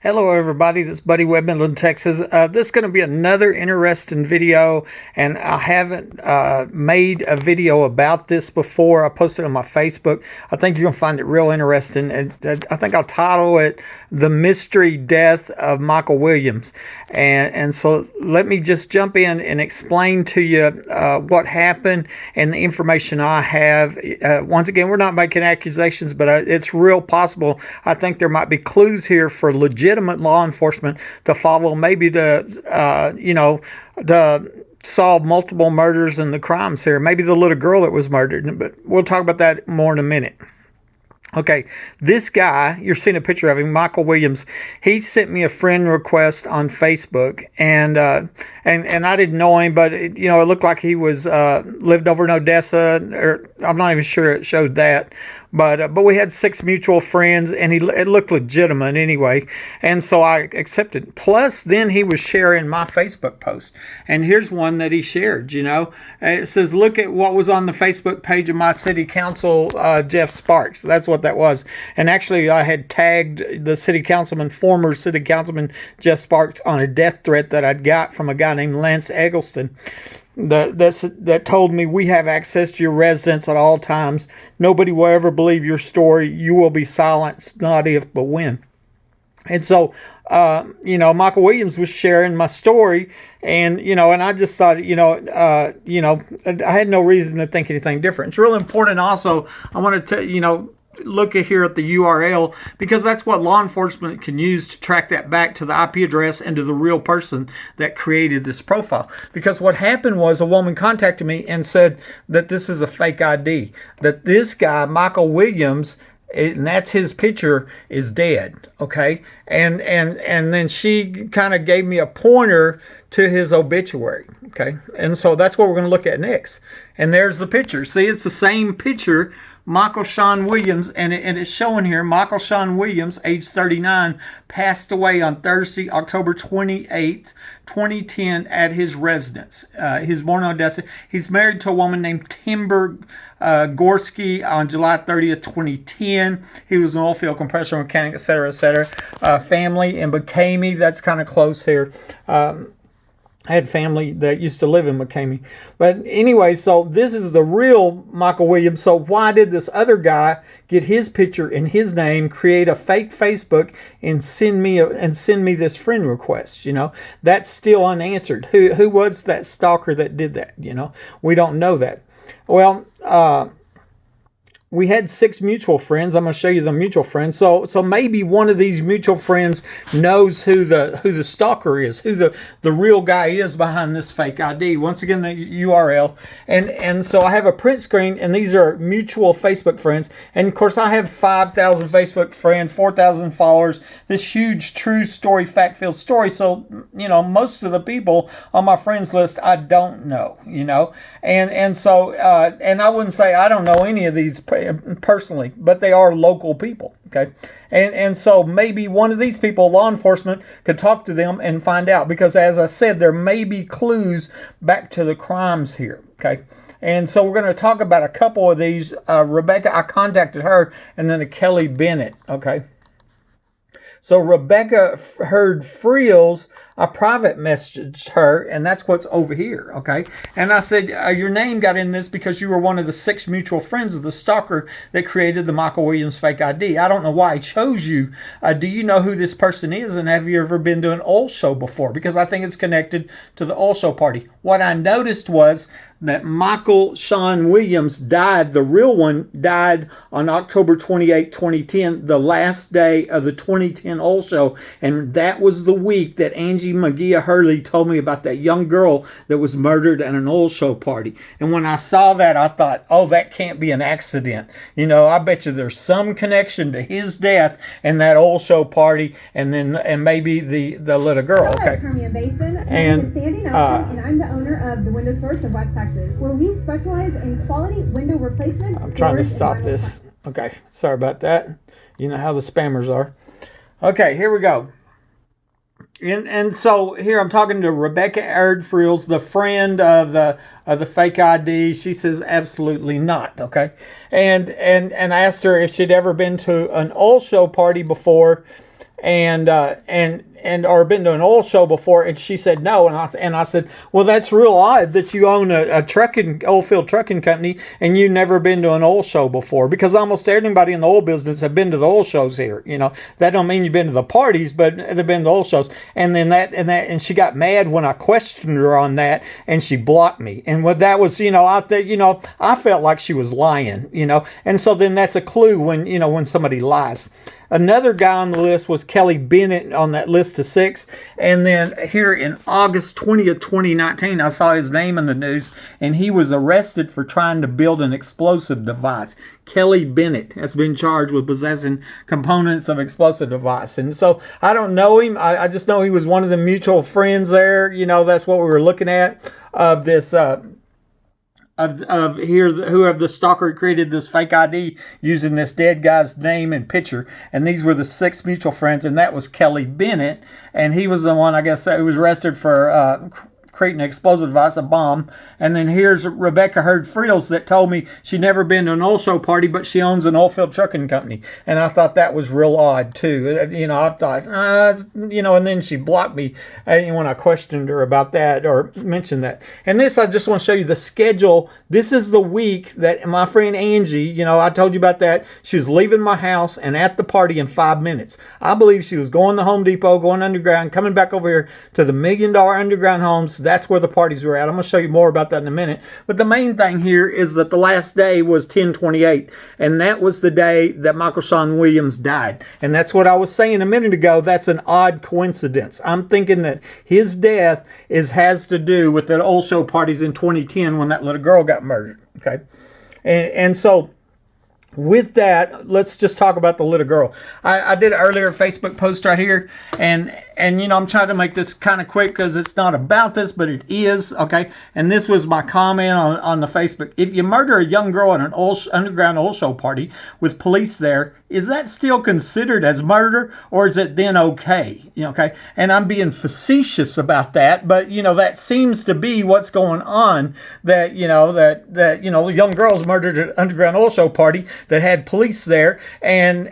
Hello everybody, this is Buddy Webb, Midland, Texas. This is going to be another interesting video, and I haven't made a video about this before. I posted it on my Facebook. I think you're going to find it real interesting, and I think I'll title it The Mystery Death of Michael Williams. And so let me just jump in and explain to you what happened and the information I have. Once again, we're not making accusations, but it's real possible. I think there might be clues here for legitimate law enforcement to follow, maybe to to solve multiple murders and the crimes here. Maybe the little girl that was murdered, but we'll talk about that more in a minute. Okay, this guy, you're seeing a picture of him, Michael Williams. He sent me a friend request on Facebook, and I didn't know him, but it looked like he was lived over in Odessa, or I'm not even sure it showed that. But we had 6 mutual friends, and it looked legitimate anyway, and so I accepted. Plus, then he was sharing my Facebook post, and here's one that he shared. It says, "Look at what was on the Facebook page of my city council, Jeff Sparks." That's what that was, and actually, I had tagged the former city councilman Jeff Sparks, on a death threat that I'd got from a guy named Lance Eggleston. That told me, "We have access to your residence at all times. Nobody will ever believe your story. You will be silenced, not if, but when." And so, Michael Williams was sharing my story, and I just thought, I had no reason to think anything different. It's really important. Also, I want to look at here at the URL, because that's what law enforcement can use to track that back to the IP address and to the real person that created this profile. Because what happened was, a woman contacted me and said that this is a fake ID, that this guy, Michael Williams, and that's his picture, is dead. Okay, and then she kind of gave me a pointer to his obituary. Okay, and so that's what we're going to look at next. And there's the picture. See, it's the same picture. Michael Shawn Williams, and it's showing here, Michael Shawn Williams, age 39, passed away on Thursday, October 28th, 2010, at his residence. He was born in Odessa. He's married to a woman named Tymber Gorski on July 30th, 2010. He was an oil field compressor mechanic, etc., etc. Family in McCamey, that's kind of close here. I had family that used to live in McCamey. But anyway, so this is the real Michael Williams. So why did this other guy get his picture and his name, create a fake Facebook, and send me this friend request? That's still unanswered. Who was that stalker that did that? We don't know that. Well, we had 6 mutual friends. I'm going to show you the mutual friends. So maybe one of these mutual friends knows who the stalker is, who the real guy is behind this fake ID. Once again, the URL. And so I have a print screen, and these are mutual Facebook friends. And of course, I have 5,000 Facebook friends, 4,000 followers, this huge true story, fact-filled story. So, most of the people on my friends list I don't know, And so, and I wouldn't say I don't know any of these personally, but they are local people. Okay, and so maybe one of these people, law enforcement, could talk to them and find out, because as I said, there may be clues back to the crimes here. Okay, and so we're going to talk about a couple of these. Rebecca, I contacted her, and then a Kelly Bennett. Okay, so Rebecca heard Friels. I private messaged her, and that's what's over here, okay? And I said, your name got in this because you were one of the 6 mutual friends of the stalker that created the Michael Williams fake ID. I don't know why I chose you. Do you know who this person is, and have you ever been to an oil show before? Because I think it's connected to the oil show party. What I noticed was that Michael Shawn Williams died, the real one, died on October 28, 2010, the last day of the 2010 oil show. And that was the week that Angie Hurley told me about that young girl that was murdered at an oil show party. And when I saw that, I thought, oh, that can't be an accident. I bet you there's some connection to his death and that oil show party, and maybe the little girl. Hello, okay. Permian Basin. My name is Sandy Nelson, and I'm the owner of the Window Source of West Texas, where we specialize in quality window replacement. I'm trying to stop this. Okay, sorry about that. You know how the spammers are. Okay, here we go. And so here I'm talking to Rebecca Friels, the friend of the fake ID. She says absolutely not. Okay, and I asked her if she'd ever been to an oil show party before, and or been to an oil show before, and she said no, and I said, well, that's real odd that you own a trucking oil field trucking company and you never been to an oil show before, because almost everybody in the oil business have been to the oil shows here. That don't mean you've been to the parties, but they've been to the oil shows. And then and she got mad when I questioned her on that, and she blocked me. And what that was, I felt like she was lying, and so then that's a clue when somebody lies. Another guy on the list was Kelly Bennett on that list of 6. And then here in August 20th, 2019, I saw his name in the news, and he was arrested for trying to build an explosive device. Kelly Bennett has been charged with possessing components of explosive device. And so I don't know him. I just know he was one of the mutual friends there. That's what we were looking at of this of here, whoever the stalker created this fake ID using this dead guy's name and picture. And these were the 6 mutual friends, and that was Kelly Bennett. And he was the one, I guess, who was arrested for creating an explosive device, a bomb. And then here's Rebecca Hurd Frills that told me she'd never been to an oil show party, but she owns an oil field trucking company. And I thought that was real odd too. I thought, and then she blocked me when I questioned her about that or mentioned that. And this, I just want to show you the schedule. This is the week that my friend Angie, I told you about that. She was leaving my house and at the party in 5 minutes. I believe she was going to Home Depot, going underground, coming back over here to the $1 million underground homes. That's where the parties were at. I'm going to show you more about that in a minute. But the main thing here is that the last day was 10/28, and that was the day that Michael Shawn Williams died. And that's what I was saying a minute ago. That's an odd coincidence. I'm thinking that his death has to do with the oil show parties in 2010 when that little girl got murdered. Okay, and so with that, let's just talk about the little girl. I did an earlier Facebook post right here, and I'm trying to make this kind of quick because it's not about this, but it is, okay? And this was my comment on the Facebook. If you murder a young girl at an underground oil show party with police there, is that still considered as murder, or is it then okay? Okay? And I'm being facetious about that, but that seems to be what's going on. That the young girls murdered at an underground oil show party that had police there, and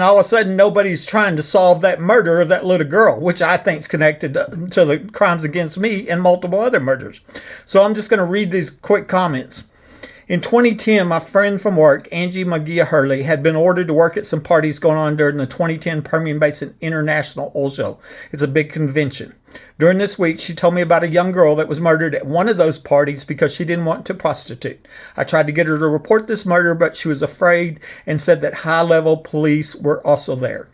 all of a sudden nobody's trying to solve that murder of that little girl, which I think is connected to the crimes against me and multiple other murders. So I'm just going to read these quick comments. In 2010, my friend from work, Angie Hurley, had been ordered to work at some parties going on during the 2010 Permian Basin International Oil Show. It's a big convention. During this week, she told me about a young girl that was murdered at one of those parties because she didn't want to prostitute. I tried to get her to report this murder, but she was afraid and said that high-level police were also there.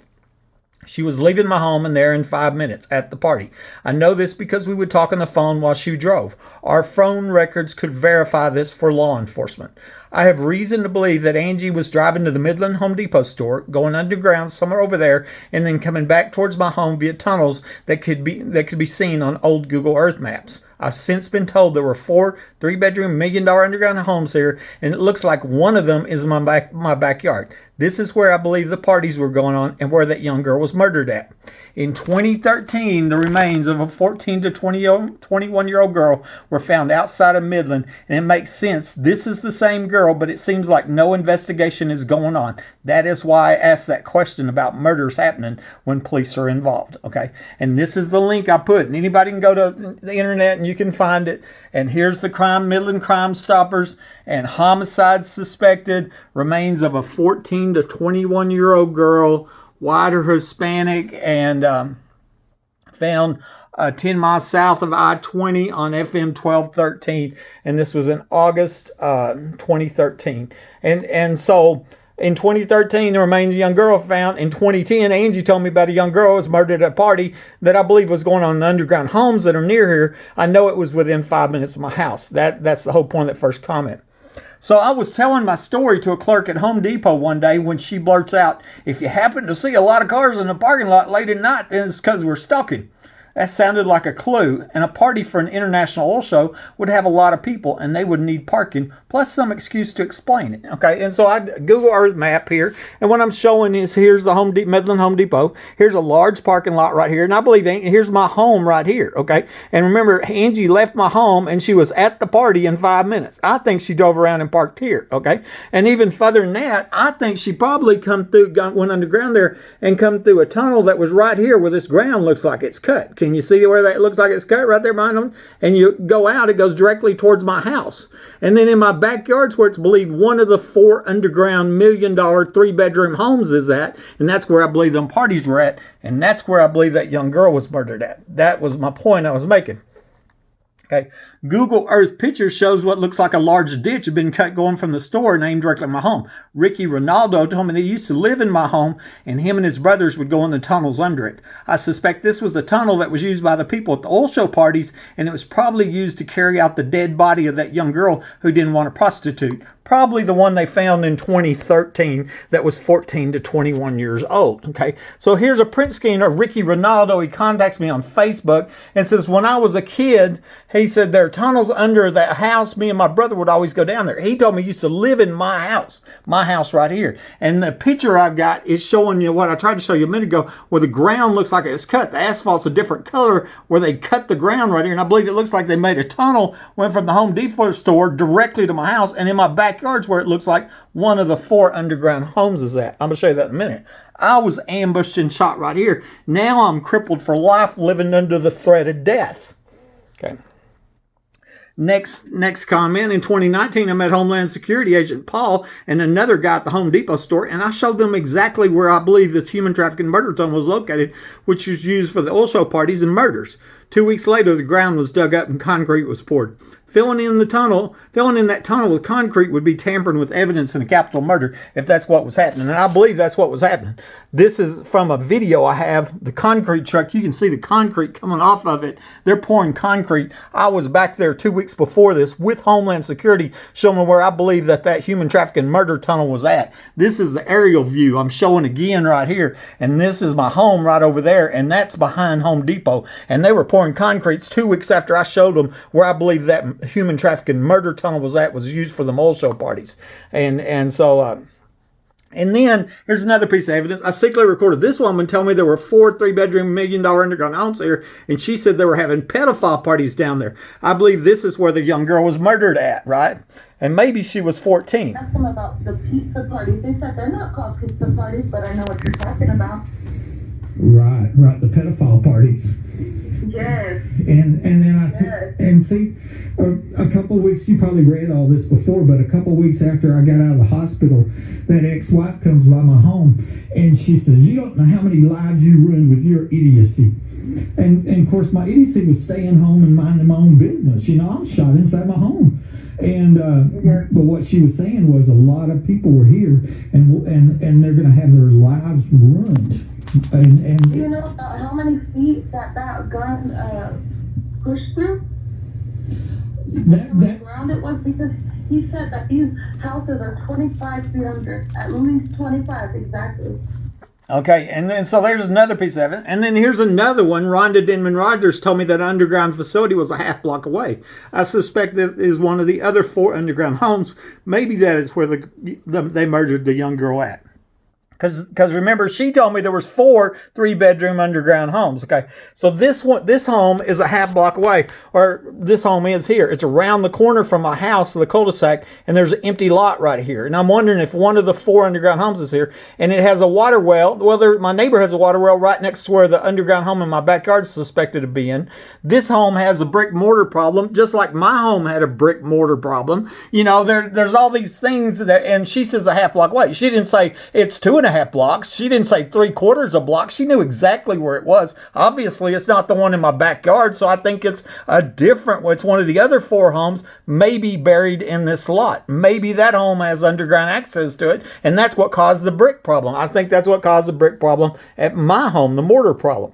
She was leaving my home and there in 5 minutes at the party. I know this because we would talk on the phone while she drove. Our phone records could verify this for law enforcement. I have reason to believe that Angie was driving to the Midland Home Depot store, going underground somewhere over there, and then coming back towards my home via tunnels that could be seen on old Google Earth maps. I've since been told there were 4 3-bedroom $1 million underground homes here, and it looks like one of them is my backyard. This is where I believe the parties were going on and where that young girl was murdered at. In 2013, the remains of a 14 to 21-year-old girl were found outside of Midland, and it makes sense. This is the same girl, but it seems like no investigation is going on. That is why I asked that question about murders happening when police are involved, okay? And this is the link I put, and anybody can go to the internet and you can find it. And here's the Midland Crime Stoppers and homicide suspected, remains of a 14 to 21-year-old girl, white or Hispanic, and found 10 miles south of I-20 on FM 1213. And this was in August 2013. And so in 2013, the remains of a young girl found. In 2010, Angie told me about a young girl who was murdered at a party that I believe was going on in the underground homes that are near here. I know it was within 5 minutes of my house. That's the whole point of that first comment. So I was telling my story to a clerk at Home Depot one day when she blurts out, "If you happen to see a lot of cars in the parking lot late at night, then it's because we're stalking." That sounded like a clue, and a party for an international oil show would have a lot of people, and they would need parking, plus some excuse to explain it. Okay, and so I Google Earth map here, and what I'm showing is here's the Midland Home Depot. Here's a large parking lot right here, and I believe here's my home right here. Okay, and remember, Angie left my home, and she was at the party in 5 minutes. I think she drove around and parked here. Okay, and even further than that, I think she probably went underground there and come through a tunnel that was right here where this ground looks like it's cut. Can you see where that looks like it's cut right there behind them? And you go out, it goes directly towards my house. And then in my backyard's where it's believed one of the 4 underground $1 million 3-bedroom homes is at. And that's where I believe them parties were at. And that's where I believe that young girl was murdered at. That was my point I was making. Okay, Google Earth picture shows what looks like a large ditch had been cut going from the store and aimed directly at my home. Ricky Ronaldo told me that he used to live in my home, and him and his brothers would go in the tunnels under it. I suspect this was the tunnel that was used by the people at the oil show parties, and it was probably used to carry out the dead body of that young girl who didn't want to prostitute. Probably the one they found in 2013 that was 14 to 21 years old. Okay, so here's a print scan of Ricky Ronaldo. He contacts me on Facebook and says, when I was a kid, he said there are tunnels under that house. Me and my brother would always go down there. He told me he used to live in my house right here. And the picture I've got is showing you what I tried to show you a minute ago, where the ground looks like it's cut. The asphalt's a different color where they cut the ground right here. And I believe it looks like they made a tunnel, went from the Home Depot store directly to my house. And in my backyard's where it looks like one of the 4 underground homes is at. I'm going to show you that in a minute. I was ambushed and shot right here. Now I'm crippled for life, living under the threat of death. Okay. Next comment. In 2019, I met Homeland Security Agent Paul and another guy at the Home Depot store, and I showed them exactly where I believe this human trafficking murder tunnel was located, which was used for the oil show parties and murders. 2 weeks later, the ground was dug up and concrete was poured. Filling in that tunnel with concrete would be tampering with evidence in a capital murder if that's what was happening. And I believe that's what was happening. This is from a video I have. The concrete truck, you can see the concrete coming off of it. They're pouring concrete. I was back there 2 weeks before this with Homeland Security showing where I believe that human trafficking murder tunnel was at. This is the aerial view I'm showing again right here. And this is my home right over there. And that's behind Home Depot. And they were pouring concrete 2 weeks after I showed them where I believe that human trafficking murder tunnel was used for the oil show parties. And then here's another piece of evidence. I secretly recorded this woman tell me there were 4 3-bedroom $1 million underground homes here, and she said they were having pedophile parties down there. I believe this is where the young girl was murdered at, right? And maybe she was 14. Ask them about the pizza parties. They said they're not called pizza parties, but I know what you're talking about. Right, the pedophile parties. Yes. And then see, a couple of weeks, you probably read all this before, but a couple of weeks after I got out of the hospital, that ex-wife comes by my home and she says, you don't know how many lives you ruined with your idiocy. And of course, my idiocy was staying home and minding my own business. You know, I'm shot inside my home. And but what she was saying was a lot of people were here and they're going to have their lives ruined. And do you know how many feet that gun pushed through? That ground it was, because he said that these houses are 25 feet under, at least 25 exactly. Okay, and then so there's another piece of it. And then here's another one. Rhonda Denman Rogers told me that an underground facility was a half block away. I suspect that is one of the other 4 underground homes. Maybe that is where they murdered the young girl at. Because remember, she told me there was 4 3-bedroom underground homes. Okay, so this home is a half block away, or this home is here. It's around the corner from my house, the cul-de-sac, and there's an empty lot right here. And I'm wondering if one of the 4 underground homes is here, and it has a water well. Well, my neighbor has a water well right next to where the underground home in my backyard is suspected to be in. This home has a brick mortar problem, just like my home had a brick mortar problem. You know, there's all these things and she says a half block away. She didn't say it's 2.5 blocks. She didn't say 3/4 of blocks. She knew exactly where it was. Obviously, it's not the one in my backyard, so I think it's it's one of the other 4 homes maybe buried in this lot. Maybe that home has underground access to it, and that's what caused the brick problem. I think that's what caused the brick problem at my home, the mortar problem.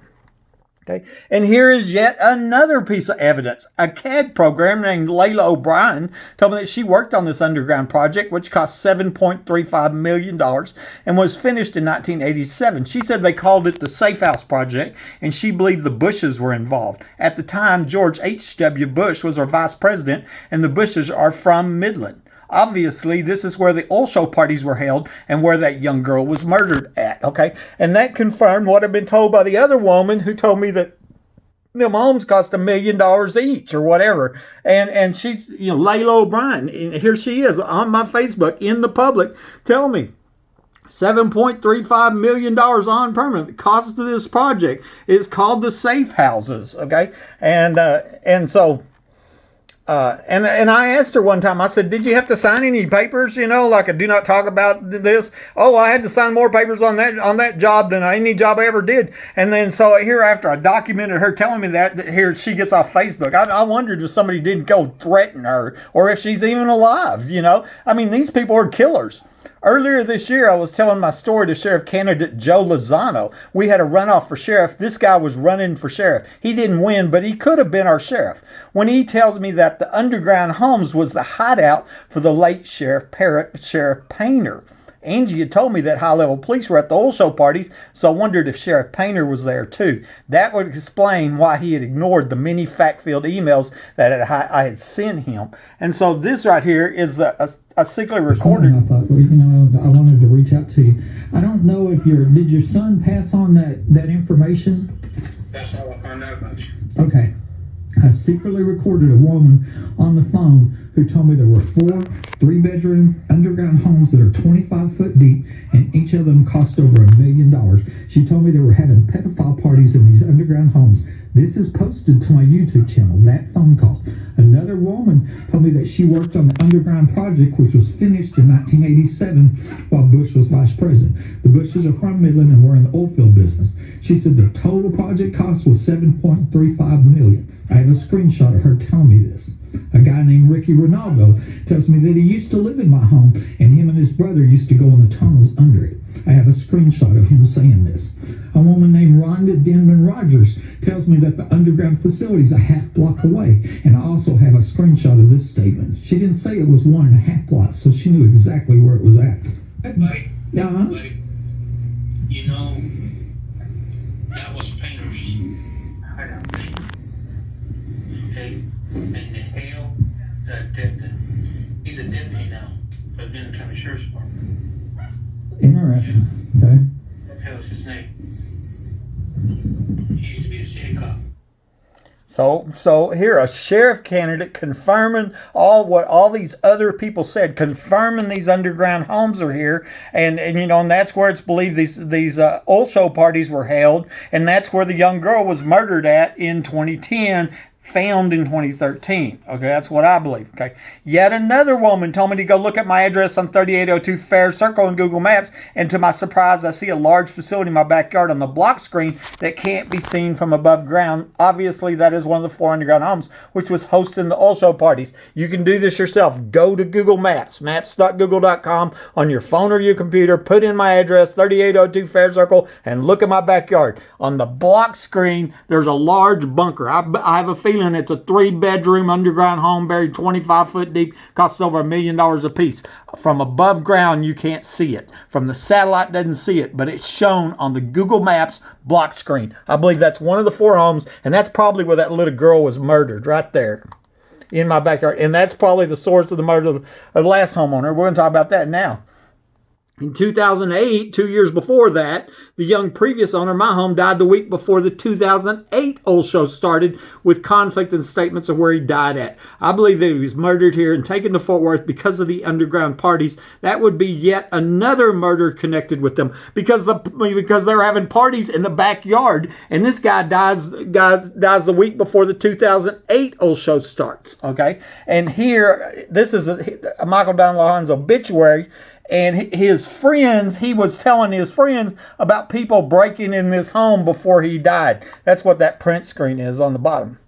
Okay, and here is yet another piece of evidence. A CAD program named Layla O'Brien told me that she worked on this underground project, which cost $7.35 million and was finished in 1987. She said they called it the Safe House Project, and she believed the Bushes were involved. At the time, George H.W. Bush was our vice president, and the Bushes are from Midland. Obviously, this is where the oil show parties were held and where that young girl was murdered at, okay? And that confirmed what had been told by the other woman who told me that them homes cost $1 million each or whatever. And she's, Layla O'Brien. And here she is on my Facebook in the public telling me $7.35 million on permanent. The cost of this project is called the Safe Houses, okay? And so... And I asked her one time, I said, did you have to sign any papers, like a do not talk about this? Oh, I had to sign more papers on that job than any job I ever did. And then so here after I documented her telling me that, here she gets off Facebook. I wondered if somebody didn't go threaten her or if she's even alive, I mean, these people are killers. Earlier this year, I was telling my story to Sheriff candidate Joe Lozano. We had a runoff for sheriff. This guy was running for sheriff. He didn't win, but he could have been our sheriff. When he tells me that the underground homes was the hideout for the late Sheriff Painter. Angie had told me that high-level police were at the oil show parties, so I wondered if Sheriff Painter was there too. That would explain why he had ignored the many fact-filled emails that I had sent him. And so this right here is a secretly recorded. I thought, I wanted to reach out to you. I don't know if did your son pass on that information? That's how I found out about you. Okay. I secretly recorded a woman on the phone who told me there were 4 3-bedroom underground homes that are 25 foot deep, and each of them cost over $1 million. She told me they were having pedophile parties in these underground homes. This is posted to my YouTube channel, that phone call. Another woman told me that she worked on the underground project, which was finished in 1987 while Bush was vice president. The Bushes are from Midland and were in the oil field business. She said the total project cost was $7.35 million. I have a screenshot of her telling me this. A guy named Ricky Ronaldo tells me that he used to live in my home and him and his brother used to go in the tunnels under it. I have a screenshot of him saying this. A woman named Rhonda Denman Rogers tells me that the underground facility is a half block away, and I also have a screenshot of this statement. She didn't say it was 1.5 blocks, so she knew exactly where it was at. Hey, buddy. Yeah. Buddy. That was Painter's hideout. Okay? And the hell, he's a deputy now for the Benton County Sheriff's Department. Interesting. Okay. What the hell is his name? He used to be a city cop. So here, a sheriff candidate confirming what all these other people said, confirming these underground homes are here, and that's where it's believed these oil show parties were held, and that's where the young girl was murdered at in 2010. Found in 2013. Okay, that's what I believe. Okay, yet another woman told me to go look at my address on 3802 Fair Circle in Google Maps, and to my surprise, I see a large facility in my backyard on the block screen that can't be seen from above ground. Obviously, that is one of the 4 underground homes, which was hosting the oil show parties. You can do this yourself. Go to Google Maps, maps.google.com on your phone or your computer, put in my address, 3802 Fair Circle, and look at my backyard. On the block screen, there's a large bunker. I have a feeling it's a 3-bedroom underground home buried 25 foot deep, costs over $1 million a piece. From above ground, you can't see it. From the satellite, doesn't see it, but it's shown on the Google Maps block screen. I believe that's one of the 4 homes, and that's probably where that little girl was murdered, right there in my backyard. And that's probably the source of the murder of the last homeowner. We're going to talk about that now. In 2008, 2 years before that, the young previous owner of my home died the week before the 2008 oil show started, with conflict and statements of where he died at. I believe that he was murdered here and taken to Fort Worth because of the underground parties. That would be yet another murder connected with them because they were having parties in the backyard, and this guy dies the week before the 2008 oil show starts. Okay, and here this is a Michael Donlahan's obituary. And his friends, he was telling his friends about people breaking in this home before he died. That's what that print screen is on the bottom.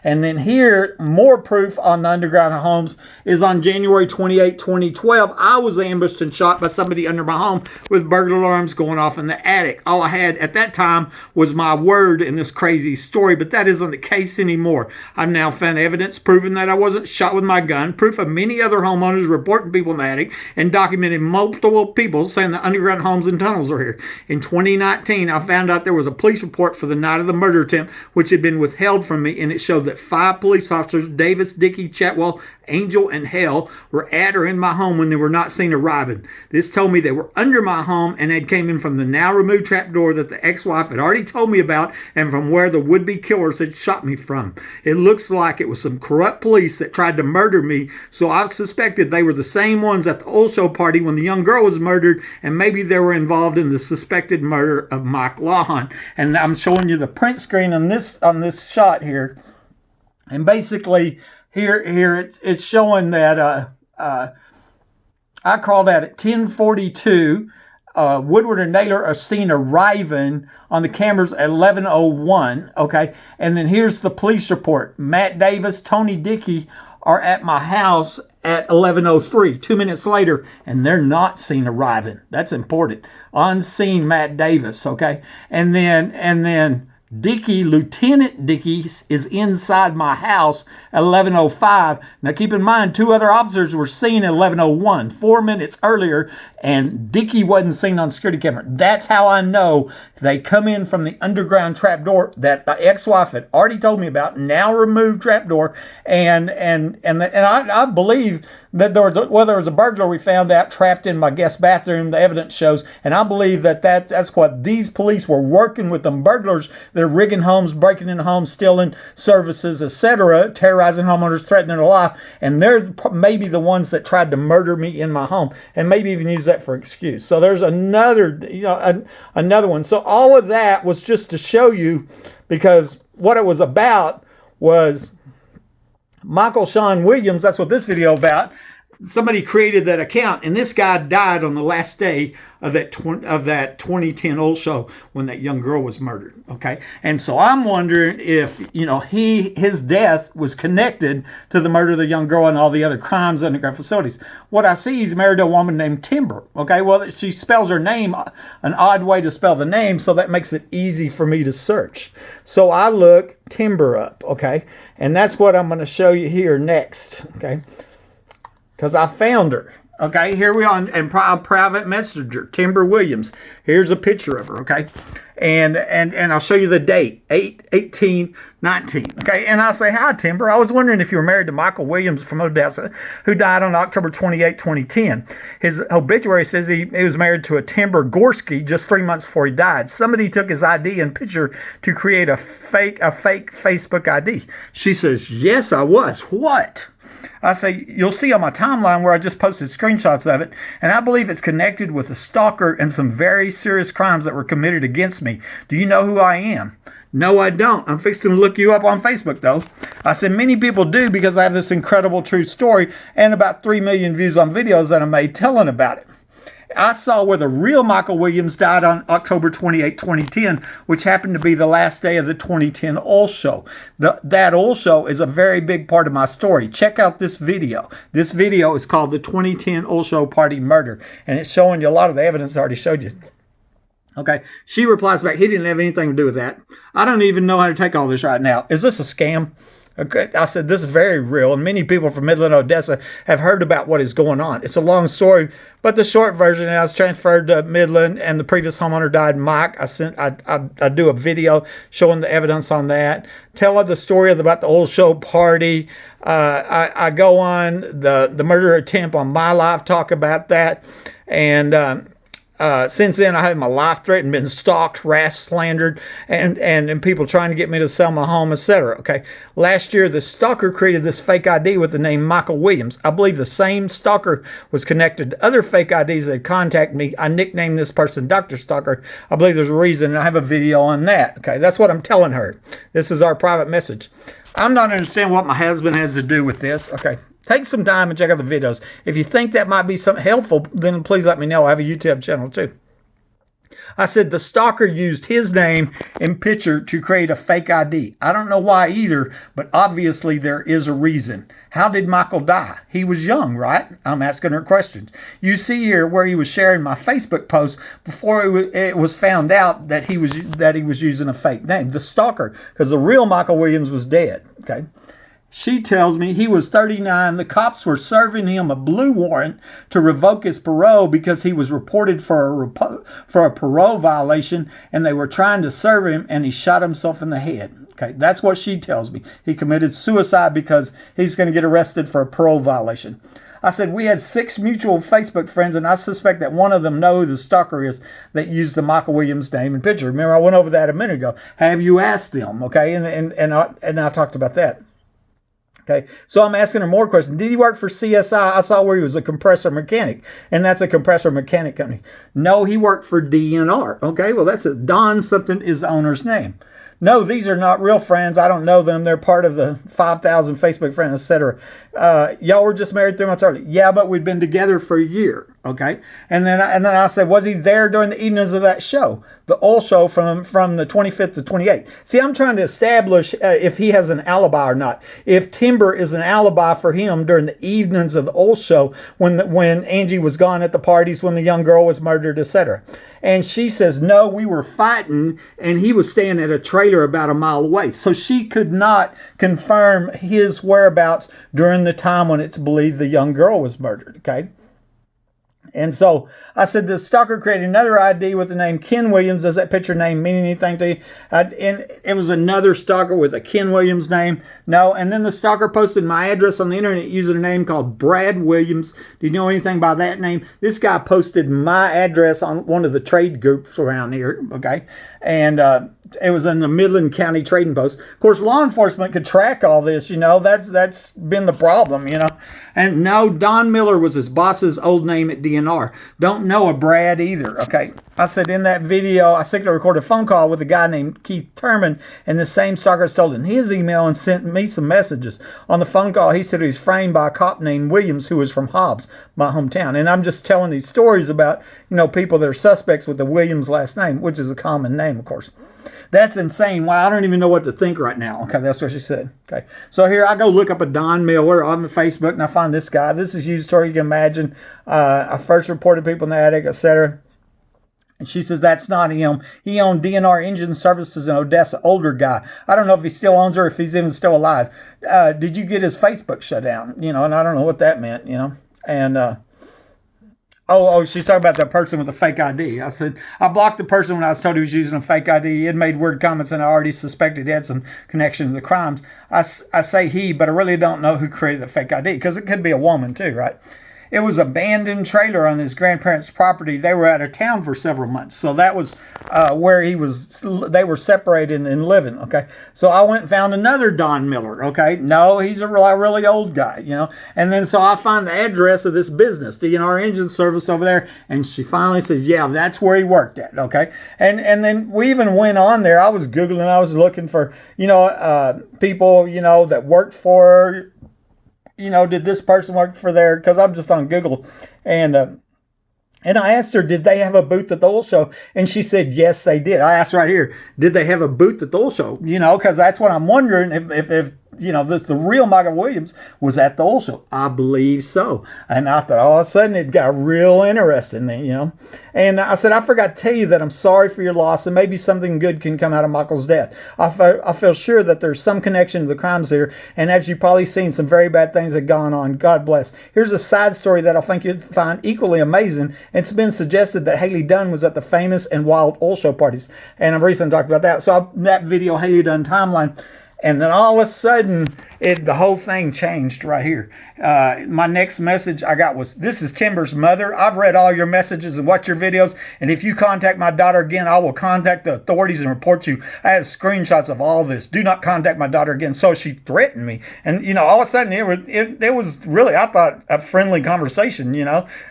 And then here, more proof on the underground homes is on January 28, 2012. I was ambushed and shot by somebody under my home with burglar alarms going off in the attic. All I had at that time was my word in this crazy story, but that isn't the case anymore. I've now found evidence proving that I wasn't shot with my gun, proof of many other homeowners reporting people in the attic, and documented multiple people saying the underground homes and tunnels are here. In 2019, I found out there was a police report for the night of the murder attempt, which had been withheld from me, and it showed that 5 police officers, Davis, Dickey, Chatwell, Angel, and Hale, were at or in my home when they were not seen arriving. This told me they were under my home and had came in from the now removed trapdoor that the ex-wife had already told me about and from where the would-be killers had shot me from. It looks like it was some corrupt police that tried to murder me, so I suspected they were the same ones at the old show party when the young girl was murdered, and maybe they were involved in the suspected murder of Mike Lawhon. And I'm showing you the print screen on this shot here, and basically here it's showing that I called out at 10:42. Woodward and Naylor are seen arriving on the cameras at 11:01. Okay, and then here's the police report. Matt Davis, Tony Dickey are at my house at 11:03, 2 minutes later, and they're not seen arriving. That's important. Unseen Matt Davis. Okay, and then Dickey, Lieutenant Dickey, is inside my house at 11:05. Now keep in mind, 2 other officers were seen at 11:01, 4 minutes earlier, and Dickey wasn't seen on security camera. That's how I know they come in from the underground trapdoor that the ex-wife had already told me about, now removed trapdoor, and I believe that there was a burglar we found out trapped in my guest bathroom, the evidence shows, and I believe that's what these police were working with, them burglars that are rigging homes, breaking into homes, stealing services, etc., terrorizing homeowners, threatening their life, and they're maybe the ones that tried to murder me in my home, and maybe even use that for excuse. So there's another one. So all of that was just to show you, because what it was about was Michael Shawn Williams. That's what this video about. Somebody created that account, and this guy died on the last day of that 2010 old show when that young girl was murdered. Okay, and so I'm wondering if his death was connected to the murder of the young girl and all the other crimes underground facilities. What I see, he's married to a woman named Tymber. Okay, well, she spells her name an odd way to spell the name, so that makes it easy for me to search. So I look Tymber up. Okay, and that's what I'm going to show you here next. Okay, because I found her. Okay, here we are in private messenger, Tymber Williams. Here's a picture of her, okay? And I'll show you the date, 8/18/19. Okay, and I'll say, hi, Tymber. I was wondering if you were married to Michael Williams from Odessa, who died on October 28, 2010. His obituary says he was married to a Tymber Gorski just 3 months before he died. Somebody took his ID and picture to create a fake Facebook ID. She says, yes, I was. What? I say, you'll see on my timeline where I just posted screenshots of it, and I believe it's connected with a stalker and some very serious crimes that were committed against me. Do you know who I am? No, I don't. I'm fixing to look you up on Facebook, though. I said, many people do, because I have this incredible true story and about 3 million views on videos that I made telling about it. I saw where the real Michael Williams died on October 28, 2010, which happened to be the last day of the 2010 oil show. That oil show is a very big part of my story. Check out this video. This video is called the 2010 oil show party murder, and it's showing you a lot of the evidence I already showed you. Okay, she replies back, he didn't have anything to do with that. I don't even know how to take all this right now. Is this a scam? Okay, I said, this is very real, and many people from Midland, Odessa have heard about what is going on. It's a long story, but the short version, I was transferred to Midland, and the previous homeowner died, Mike. I do a video showing the evidence on that. Tell her the story about the old show party. I go on the murder attempt on my life, talk about that, and since then, I had my life threatened, been stalked, harassed, slandered, and people trying to get me to sell my home, etc. Okay. Last year, the stalker created this fake ID with the name Michael Williams. I believe the same stalker was connected to other fake IDs that had contacted me. I nicknamed this person Dr. Stalker. I believe there's a reason, and I have a video on that. Okay. That's what I'm telling her. This is our private message. I'm not understanding what my husband has to do with this. Okay. Take some time and check out the videos. If you think that might be something helpful, then please let me know. I have a YouTube channel too. I said the stalker used his name and picture to create a fake ID. I don't know why either, but obviously there is a reason. How did Michael die? He was young, right? I'm asking her questions. You see here where he was sharing my Facebook post before it was found out that he was using a fake name, the stalker, because the real Michael Williams was dead. Okay. She tells me he was 39. The cops were serving him a blue warrant to revoke his parole because he was reported for a parole violation, and they were trying to serve him, and he shot himself in the head. Okay, that's what she tells me. He committed suicide because he's going to get arrested for a parole violation. I said, we had 6 mutual Facebook friends, and I suspect that one of them know who the stalker is that used the Michael Williams name and picture. Remember, I went over that a minute ago. Have you asked them? Okay, and I talked about that. Okay, so I'm asking her more questions. Did he work for CSI? I saw where he was a compressor mechanic, and that's a compressor mechanic company. No, he worked for DNR. Okay, well, that's it. Don something is the owner's name. No, these are not real friends. I don't know them. They're part of the 5,000 Facebook friends, etc. Y'all were just married 3 months early. Yeah, but we'd been together for a year. Okay, and then I said, was he there during the evenings of that show, the oil show from the 25th to 28th? See, I'm trying to establish if he has an alibi or not. If Tymber is an alibi for him during the evenings of the oil show when Angie was gone at the parties, when the young girl was murdered, etc. And she says, no, we were fighting, and he was staying at a trailer about a mile away. So she could not confirm his whereabouts during the time when it's believed the young girl was murdered. Okay. And so I said, the stalker created another ID with the name Ken Williams. Does that picture name mean anything to you? And it was another stalker with a Ken Williams name. No. And then the stalker posted my address on the internet using a name called Brad Williams. Do you know anything by that name? This guy posted my address on one of the trade groups around here. Okay. And it was in the Midland County Trading Post. Of course, law enforcement could track all this, that's been the problem, And no, Don Miller was his boss's old name at DNR. Don't know a Brad either, okay? I said in that video, I secretly recorded a phone call with a guy named Keith Turman, and the same stalker told him his email and sent me some messages. On the phone call, he said he was framed by a cop named Williams, who was from Hobbs, my hometown. And I'm just telling these stories about, people that are suspects with the Williams last name, which is a common name, of course. That's insane. Wow, I don't even know what to think right now. Okay, that's what she said. Okay, so here I go look up a Don Miller on Facebook, and I find this guy. This is used story you can imagine. I first reported people in the attic, etc. And she says that's not him. He owned DNR Engine Services in Odessa, older guy. I don't know if he still owns or if he's even still alive. Did you get his Facebook shut down? And I don't know what that meant, And she's talking about that person with a fake ID. I said, I blocked the person when I was told he was using a fake ID. He had made weird comments, and I already suspected he had some connection to the crimes. I say he, but I really don't know who created the fake ID, because it could be a woman too, right? It was an abandoned trailer on his grandparents' property. They were out of town for several months. So that was where they were separated and living, okay? So I went and found another Don Miller, okay? No, he's a really old guy, And then so I find the address of this business, DNR Engine Service over there, and she finally says, yeah, that's where he worked at, okay? And then we even went on there. I was Googling, I was looking for, people, that worked for, did this person work for there? Because I'm just on Google. And I asked her, did they have a booth at the oil show? And she said, yes, they did. I asked right here, did they have a booth at the oil show? Because that's what I'm wondering if the real Michael Williams was at the oil show. I believe so. And I thought all of a sudden it got real interesting then, And I said, I forgot to tell you that I'm sorry for your loss, and maybe something good can come out of Michael's death. I feel sure that there's some connection to the crimes here, and as you've probably seen, some very bad things have gone on. God bless. Here's a side story that I think you'd find equally amazing. It's been suggested that Haley Dunn was at the famous and wild oil show parties, and I've recently talked about that. So that video, Haley Dunn timeline. And then all of a sudden, the whole thing changed right here. My next message I got was, this is Tymber's mother. I've read all your messages and watched your videos. And if you contact my daughter again, I will contact the authorities and report you. I have screenshots of all this. Do not contact my daughter again. So she threatened me. And, all of a sudden, it was really, I thought, a friendly conversation,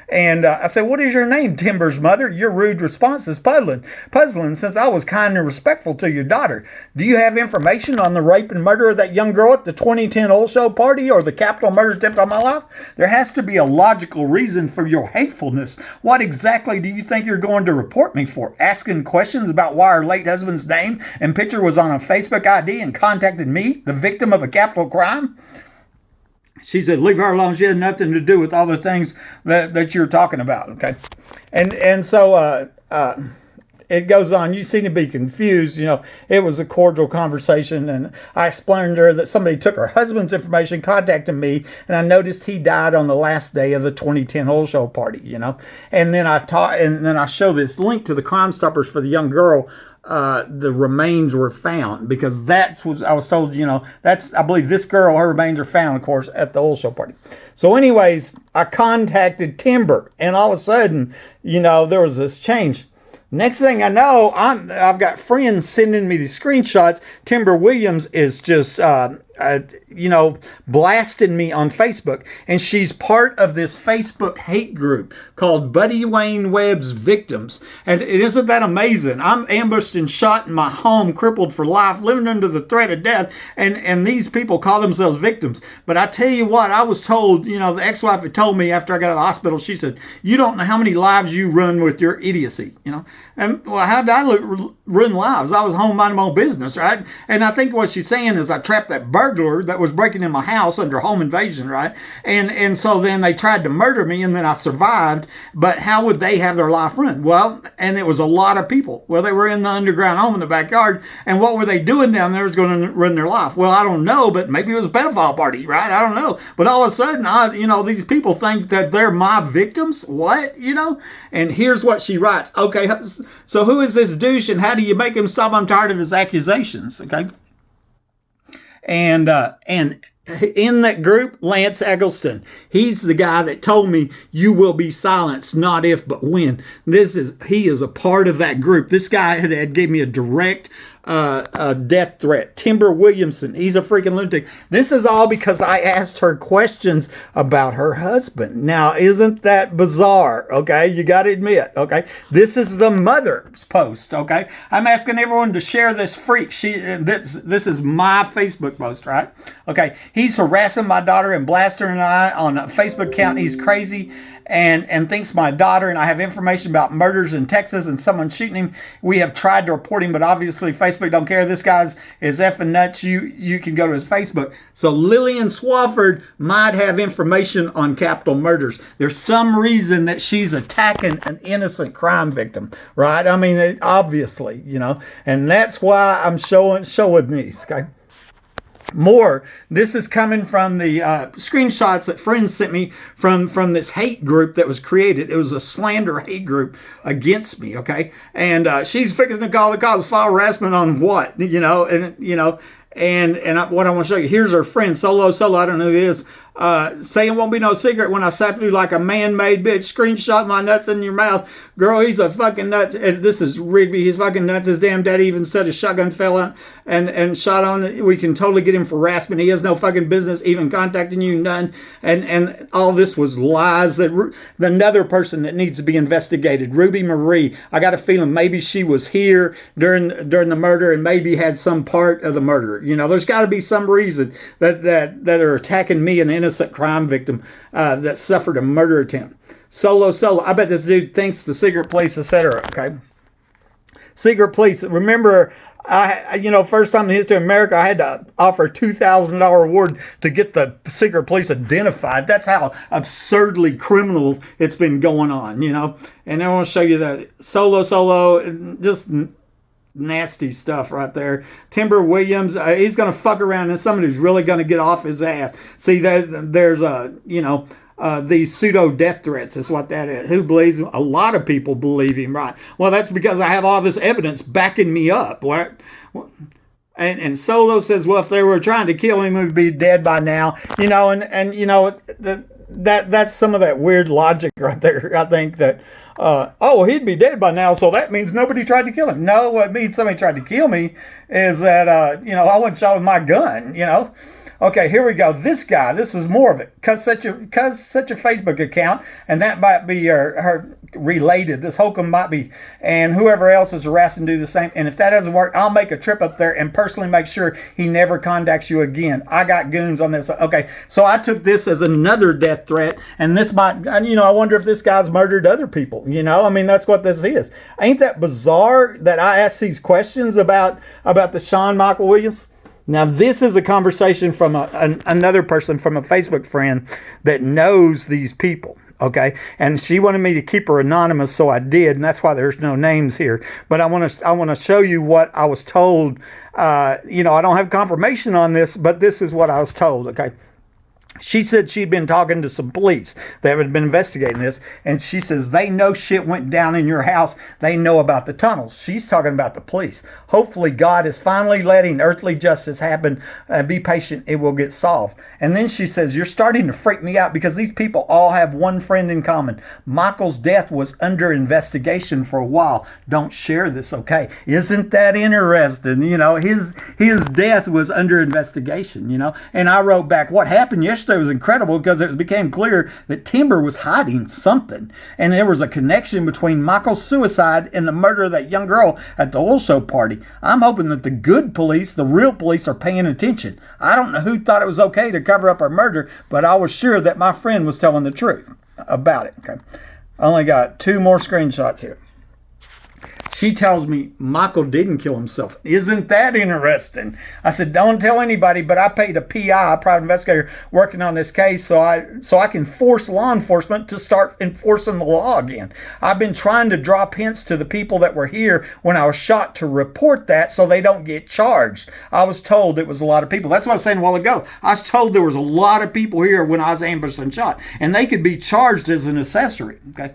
And I said, what is your name, Tymber's mother? Your rude response is puzzling since I was kind and respectful to your daughter. Do you have information on the rape and murder of that young girl at the 2010 oil show party or the capital murder attempt on my life? There has to be a logical reason for your hatefulness. What exactly do you think you're going to report me for? Asking questions about why her late husband's name and picture was on a Facebook ID and contacted me, the victim of a capital crime? She said, leave her alone. She had nothing to do with all the things that you're talking about, okay? And so it goes on. You seem to be confused. You know, it was a cordial conversation, and I explained to her that somebody took her husband's information, contacted me, and I noticed he died on the last day of the 2010 oil show party, you know? And then I show this link to the Crime Stoppers for the young girl. The remains were found, because that's what I was told, you know, I believe this girl, her remains are found, of course, at the oil show party. So anyways, I contacted Tymber, and all of a sudden, you know, there was this change. Next thing I know, I've got friends sending me these screenshots. Tymber Williams is just, you know, blasting me on Facebook. And she's part of this Facebook hate group called Buddy Wayne Webb's Victims. And isn't that amazing? I'm ambushed and shot in my home, crippled for life, living under the threat of death. And these people call themselves victims. But I tell you what, I was told, you know, the ex-wife had told me after I got out of the hospital, she said, you don't know how many lives you run with your idiocy, you know. And well, how did I run lives? I was home minding my own business, right? And I think what she's saying is I trapped that burglar that was breaking in my house under home invasion, right? And so then they tried to murder me, and then I survived. But how would they have their life run? Well, and it was a lot of people. Well, they were in the underground home in the backyard, and what were they doing down there was going to run their life? Well, I don't know, but maybe it was a pedophile party, right? I don't know. But all of a sudden, you know, these people think that they're my victims. What? You know? And here's what she writes. Okay, so who is this douche, and how do you make him stop? I'm tired of his accusations. Okay. And in that group, Lance Eggleston, he's the guy that told me you will be silenced, not if, but when. He is a part of that group. This guy had gave me a direct death threat. Tymber Williamson, he's a freaking lunatic. This is all because I asked her questions about her husband. Now, isn't that bizarre? Okay, you got to admit. Okay, this is the mother's post. Okay, I'm asking everyone to share this freak. This is my Facebook post, right? Okay, he's harassing my daughter and blasting her and I on a Facebook account. He's crazy. And thinks my daughter, and I have information about murders in Texas and someone shooting him. We have tried to report him, but obviously Facebook don't care. This guy's is effing nuts. You can go to his Facebook. So Lillian Swafford might have information on capital murders. There's some reason that she's attacking an innocent crime victim, right? I mean, obviously, you know, and that's why I'm showing these, okay? More, this is coming from the screenshots that friends sent me from this hate group that was created. It was a slander hate group against me, okay? And she's fixing to call the cops, file harassment on what, you know, and you know, and what I want to show you. Here's her friend, Solo, I don't know who it is. Saying won't be no secret when I slap you like a man-made bitch. Screenshot my nuts in your mouth. Girl, he's a fucking nuts. And this is Rigby. He's fucking nuts. His damn daddy even said a shotgun fell out and shot on it. We can totally get him for harassment. He has no fucking business even contacting you, none. And all this was lies. Another person that needs to be investigated, Ruby Marie. I got a feeling maybe she was here during the murder and maybe had some part of the murder. You know, there's got to be some reason that are attacking me, an innocent crime victim that suffered a murder attempt. Solo. I bet this dude thinks the secret police, etc. Okay, secret police. Remember, first time in history of America, I had to offer a $2,000 reward to get the secret police identified. That's how absurdly criminal it's been going on, you know. And I want to show you that Solo, just nasty stuff right there. Tymber Williams, he's going to fuck around, and somebody who's really going to get off his ass. See, there's these pseudo death threats is what that is. Who believes him? A lot of people believe him, right? Well, that's because I have all this evidence backing me up. What? And Solo says, well, if they were trying to kill him, he would be dead by now. You know, and you know that's some of that weird logic right there. I think that. He'd be dead by now, so that means nobody tried to kill him. No, what means somebody tried to kill me is that, I wasn't shot with my gun, you know. Okay, here we go. This guy, this is more of it. Cause such a Facebook account, and that might be her related. This Holcomb might be, and whoever else is harassing do the same. And if that doesn't work, I'll make a trip up there and personally make sure he never contacts you again. I got goons on this. Okay, so I took this as another death threat, and this might, I wonder if this guy's murdered other people. I mean, that's what this is. Ain't that bizarre that I ask these questions about the Shawn Michael Williams? Now, this is a conversation from another person, from a Facebook friend that knows these people, okay? And she wanted me to keep her anonymous, so I did, and that's why there's no names here. But I want to show you what I was told. I don't have confirmation on this, but this is what I was told, okay? She said she'd been talking to some police that had been investigating this, and she says they know shit went down in your house. They know about the tunnels. She's talking about the police. Hopefully God is finally letting earthly justice happen. Be patient. It will get solved. And then she says, you're starting to freak me out because these people all have one friend in common. Michael's death was under investigation for a while. Don't share this, okay? Isn't that interesting? His death was under investigation, And I wrote back, what happened yesterday was incredible because it became clear that Tymber was hiding something. And there was a connection between Michael's suicide and the murder of that young girl at the oil show party. I'm hoping that the good police, the real police, are paying attention. I don't know who thought it was okay to cover up our murder, but I was sure that my friend was telling the truth about it. Okay, I only got 2 more screenshots here. She tells me Michael didn't kill himself. Isn't that interesting? I said, don't tell anybody, but I paid a PI, a private investigator, working on this case so I can force law enforcement to start enforcing the law again. I've been trying to drop hints to the people that were here when I was shot to report that so they don't get charged. I was told it was a lot of people. That's what I was saying a while ago. I was told there was a lot of people here when I was ambushed and shot, and they could be charged as an accessory. Okay.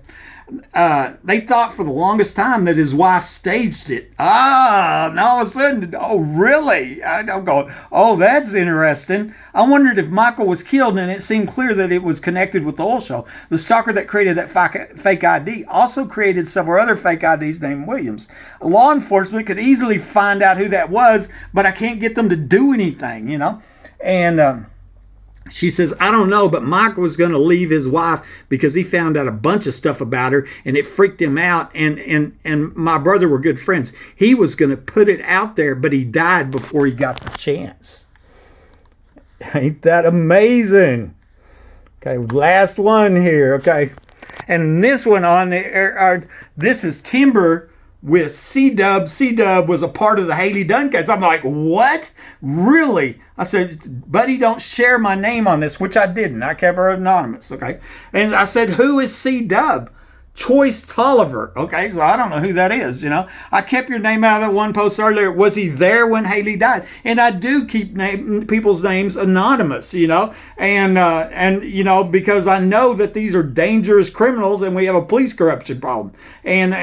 They thought for the longest time that his wife staged it. Now all of a sudden, oh, really? I'm going, oh, that's interesting. I wondered if Michael was killed, and it seemed clear that it was connected with the oil show. The stalker that created that fake ID also created several other fake IDs named Williams. Law enforcement could easily find out who that was, but I can't get them to do anything, And she says, I don't know, but Mike was going to leave his wife because he found out a bunch of stuff about her and it freaked him out. And my brother were good friends. He was going to put it out there, but he died before he got the chance. Ain't that amazing? Okay, last one here. Okay, and this one on there, this is Tymber with C-Dub. C-Dub was a part of the Haley Dunn case. I'm like, what? Really? I said, buddy, don't share my name on this, which I didn't. I kept her anonymous, okay? And I said, who is C-Dub? Choice Tolliver, okay? So I don't know who that is, I kept your name out of that one post earlier. Was he there when Haley died? And I do keep people's names anonymous, and because I know that these are dangerous criminals and we have a police corruption problem. And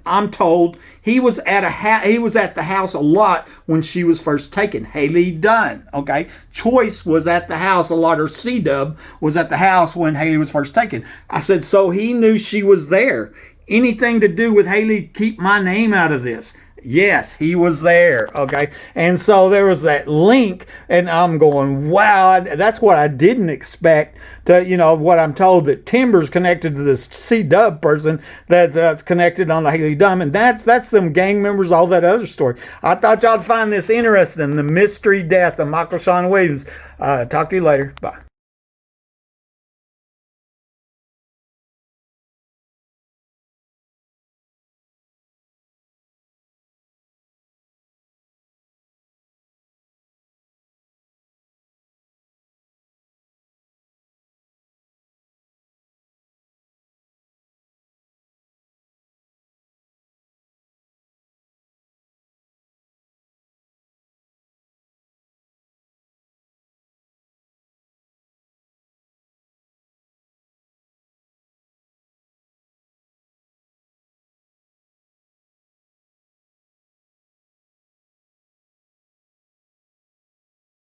I'm told he was at the house a lot when she was first taken. Haley Dunn, okay? Choice was at the house a lot, or C-Dub was at the house when Haley was first taken. I said, so he knew she was there. Anything to do with Haley, keep my name out of this. Yes, he was there, okay? And so there was that link, and I'm going, wow, that's what I didn't expect to, what I'm told, that Tymber's connected to this C-Dub person that's connected on the Haley Dunn, and that's them gang members, all that other story. I thought y'all'd find this interesting, the mystery death of Michael Shawn Williams. Talk to you later. Bye.